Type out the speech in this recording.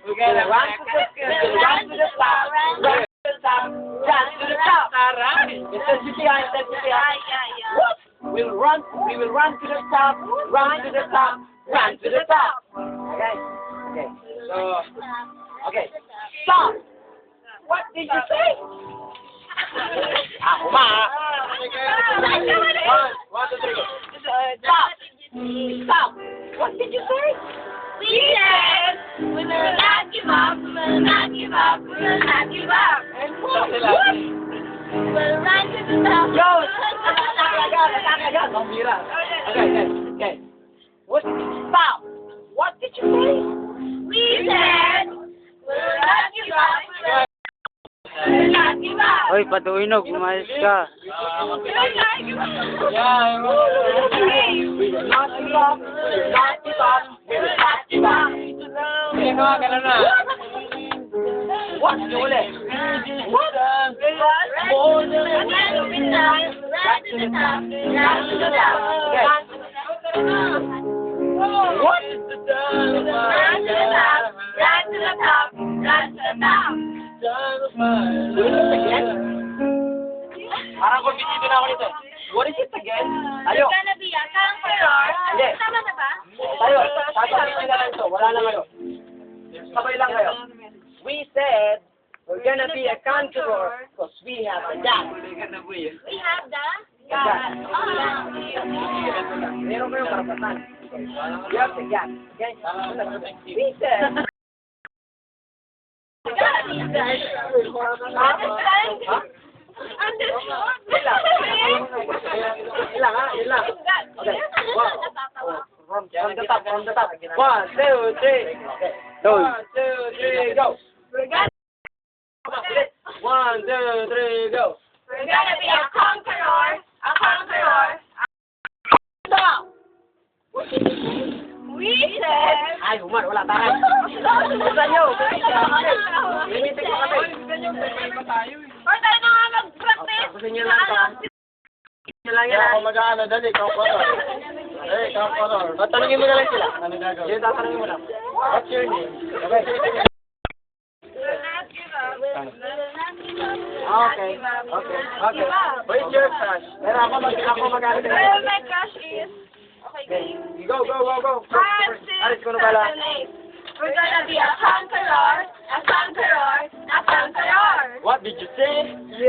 We're gonna run to the top, run to the top, run to the top. Intensifier. What? We will run to the top, run to the top, run to the top. Okay. So, okay. Stop. What did you say? One, two, three, go. Stop. What did you say? We said we will not give up, we will not give up, we will not give up. And what? What? We'll run to the top. Yo! Okay. What? Stop. What did you say? We said we will not give up, we will not give up. Hoy, patuinog, umayos ka. We will not give up. We will not give up. We will not give up. We will not give up. What? Yung ulit. What? Run to the top, run to the top. What? Run to the top, run to the top, run to the top. What is it again? Parang kumbisido na ako nito. What is it again? Tayo. You're gonna be a conqueror. Hindi. Tama na ba? Tayo. Sasabihin na lang ito. Wala na kayo. Sabay lang kayo. We said we're gonna be a conqueror because we have a dad. We have the God. God. Meron kayong karapatan. We have the God. Okay? We said Yun lang. Okay. From the top. 1, 2, 3. Okay. 1, 2, 3, go. 1, 2, 3, go. We're gonna be a conqueror. Stop! We said. Ay, wala tayo. Buksan nyo. Limitin ko kasi. Or tayo na nga mag-practice. Gusto niyo lang ito. Gusto lang yan. Ako mag-ano, dali, Conqueror. Eh, Conqueror. Tanungin mo na lang sila. Ano gagawin? Yun, tatanungin mo lang. What's your name? Okay. Okay. Where's your crush? Pero ako mag-ano sila. Well, my crush is. Okay, game. Go. 5, 6, Aris, kuno pala. 7, 8. We're gonna be a conqueror. What did you say? We